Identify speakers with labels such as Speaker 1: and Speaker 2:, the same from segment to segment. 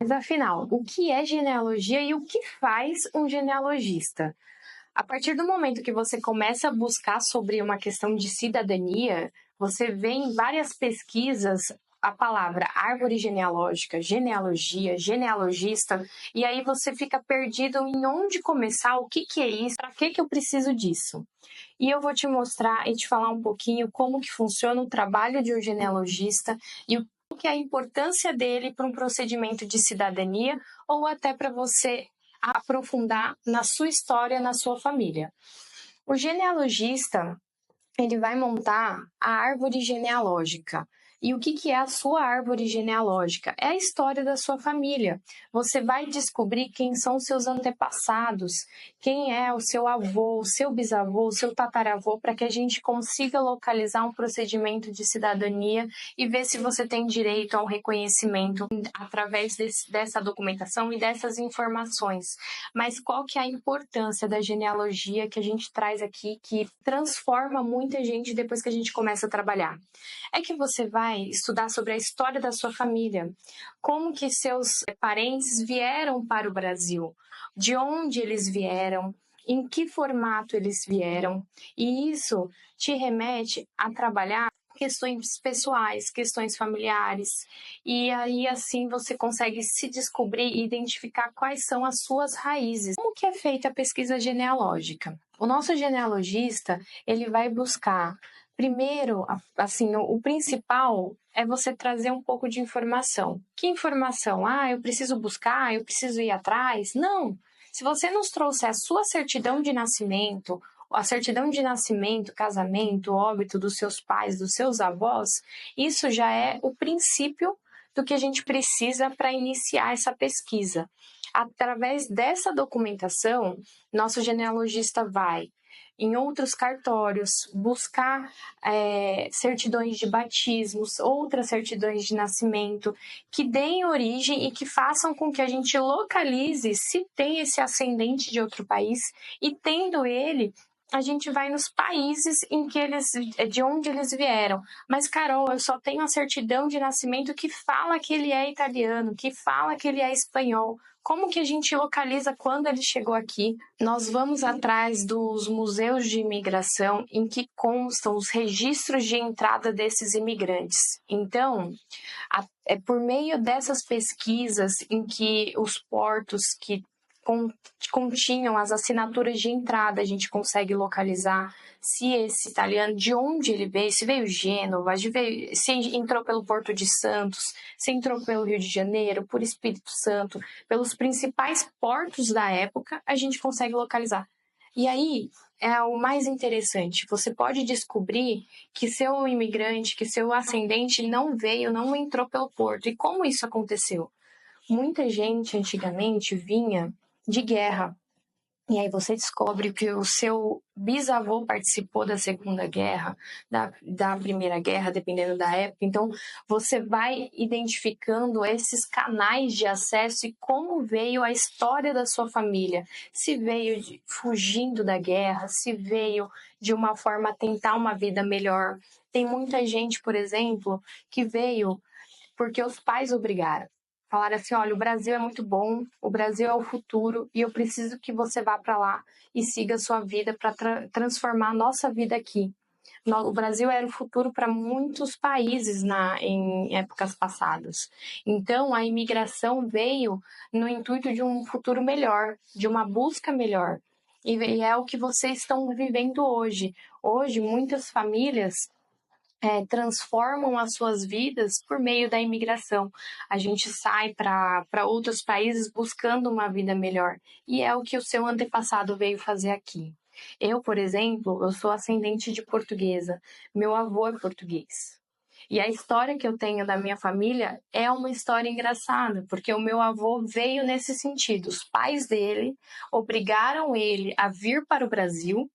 Speaker 1: Mas afinal, o que é genealogia e o que faz um genealogista? A partir do momento que você começa a buscar sobre uma questão de cidadania, você vê em várias pesquisas a palavra árvore genealógica, genealogia, genealogista, e aí você fica perdido em onde começar, o que é isso, para que eu preciso disso. E eu vou te mostrar e te falar um pouquinho como que funciona o trabalho de um genealogista e o que é a importância dele para um procedimento de cidadania ou até para você aprofundar na sua história, na sua família. O genealogista, ele vai montar a árvore genealógica. E o que é a sua árvore genealógica? É a história da sua família. Você vai descobrir quem são os seus antepassados, quem é o seu avô, o seu bisavô, o seu tataravô, para que a gente consiga localizar um procedimento de cidadania e ver se você tem direito ao reconhecimento através dessa documentação e dessas informações. Mas qual que é a importância da genealogia que a gente traz aqui, que transforma muita gente depois que a gente começa a trabalhar? É que você vai estudar sobre a história da sua família, como que seus parentes vieram para o Brasil, de onde eles vieram, em que formato eles vieram, e isso te remete a trabalhar questões pessoais, questões familiares, e aí assim você consegue se descobrir e identificar quais são as suas raízes. Como que é feita a pesquisa genealógica? O nosso genealogista, ele vai buscar primeiro, assim, o principal é você trazer um pouco de informação. Que informação? Ah, eu preciso buscar, eu preciso ir atrás? Não! Se você nos trouxer a sua certidão de nascimento, a certidão de nascimento, casamento, óbito dos seus pais, dos seus avós, isso já é o princípio do que a gente precisa para iniciar essa pesquisa. Através dessa documentação, nosso genealogista vai em outros cartórios, buscar certidões de batismos, outras certidões de nascimento, que deem origem e que façam com que a gente localize se tem esse ascendente de outro país, e tendo ele, a gente vai nos países de onde eles vieram. Mas, Carol, eu só tenho a certidão de nascimento que fala que ele é italiano, que fala que ele é espanhol. Como que a gente localiza quando ele chegou aqui? Nós vamos atrás dos museus de imigração em que constam os registros de entrada desses imigrantes. Então, é por meio dessas pesquisas em que os portos que continham as assinaturas de entrada, a gente consegue localizar se esse italiano, de onde ele veio, se veio Gênova, se entrou pelo Porto de Santos, se entrou pelo Rio de Janeiro, por Espírito Santo, pelos principais portos da época, a gente consegue localizar. E aí é o mais interessante, você pode descobrir que seu imigrante, que seu ascendente não entrou pelo porto. E como isso aconteceu? Muita gente antigamente vinha de guerra. E aí você descobre que o seu bisavô participou da Segunda Guerra, da Primeira Guerra, dependendo da época. Então, você vai identificando esses canais de acesso e como veio a história da sua família. Se veio fugindo da guerra, se veio de uma forma a tentar uma vida melhor. Tem muita gente, por exemplo, que veio porque os pais obrigaram. Falaram assim, olha, o Brasil é muito bom, o Brasil é o futuro e eu preciso que você vá para lá e siga a sua vida para transformar a nossa vida aqui. O Brasil era o futuro para muitos países em épocas passadas. Então, a imigração veio no intuito de um futuro melhor, de uma busca melhor. E é o que vocês estão vivendo hoje. Hoje, muitas famílias transformam as suas vidas por meio da imigração. A gente sai para outros países buscando uma vida melhor. E é o que o seu antepassado veio fazer aqui. Eu, por exemplo, eu sou ascendente de portuguesa. Meu avô é português. E a história que eu tenho da minha família é uma história engraçada, porque o meu avô veio nesse sentido. Os pais dele obrigaram ele a vir para o Brasil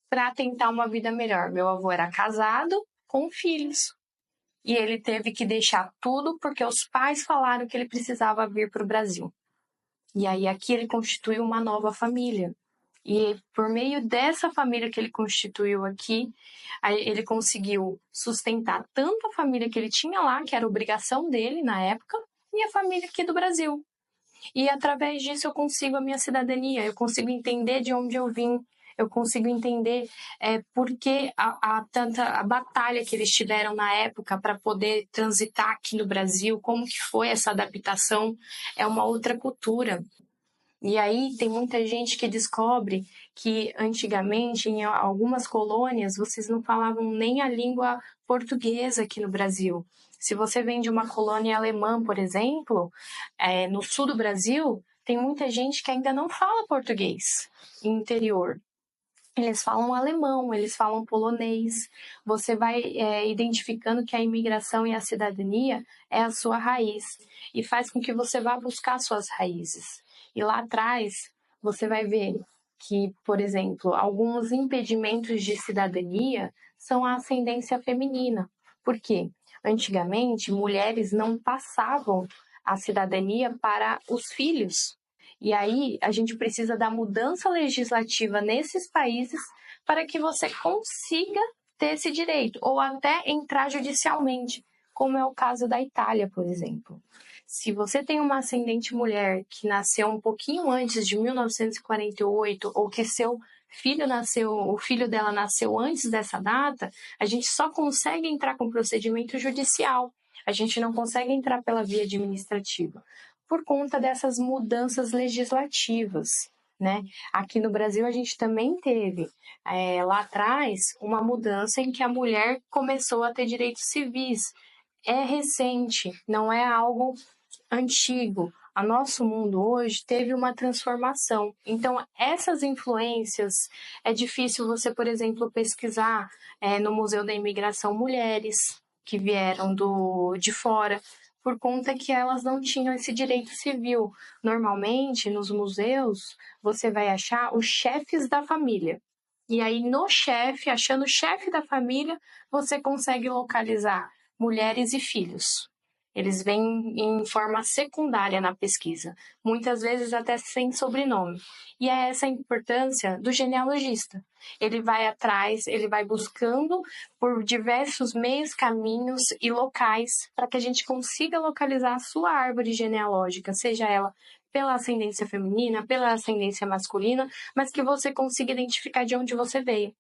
Speaker 1: para tentar uma vida melhor. Meu avô era casado com filhos. E ele teve que deixar tudo porque os pais falaram que ele precisava vir para o Brasil. E aí aqui ele constituiu uma nova família. E por meio dessa família que ele constituiu aqui, ele conseguiu sustentar tanto a família que ele tinha lá, que era obrigação dele na época, minha família aqui do Brasil. E através disso eu consigo a minha cidadania, eu consigo entender de onde eu vim, eu consigo entender por que a batalha que eles tiveram na época para poder transitar aqui no Brasil, como que foi essa adaptação, é uma outra cultura. E aí tem muita gente que descobre que antigamente, em algumas colônias, vocês não falavam nem a língua portuguesa aqui no Brasil. Se você vem de uma colônia alemã, por exemplo, no sul do Brasil, tem muita gente que ainda não fala português no interior. Eles falam alemão, eles falam polonês. Você vai identificando que a imigração e a cidadania é a sua raiz e faz com que você vá buscar suas raízes. E lá atrás, você vai ver que, por exemplo, alguns impedimentos de cidadania são a ascendência feminina. Por quê? Antigamente, mulheres não passavam a cidadania para os filhos. E aí, a gente precisa da mudança legislativa nesses países para que você consiga ter esse direito, ou até entrar judicialmente, como é o caso da Itália, por exemplo. Se você tem uma ascendente mulher que nasceu um pouquinho antes de 1948, ou que seu filho nasceu, o filho dela nasceu antes dessa data, a gente só consegue entrar com procedimento judicial. A gente não consegue entrar pela via administrativa por conta dessas mudanças legislativas, né? Aqui no Brasil a gente também teve lá atrás uma mudança em que a mulher começou a ter direitos civis. É recente, não é algo antigo. O nosso mundo hoje teve uma transformação. Então, essas influências, é difícil você, por exemplo, pesquisar no Museu da Imigração mulheres que vieram de fora, por conta que elas não tinham esse direito civil. Normalmente, nos museus, você vai achar os chefes da família. E aí, no chefe, achando o chefe da família, você consegue localizar mulheres e filhos. Eles vêm em forma secundária na pesquisa, muitas vezes até sem sobrenome. E é essa a importância do genealogista. Ele vai atrás, ele vai buscando por diversos meios, caminhos e locais para que a gente consiga localizar a sua árvore genealógica, seja ela pela ascendência feminina, pela ascendência masculina, mas que você consiga identificar de onde você veio.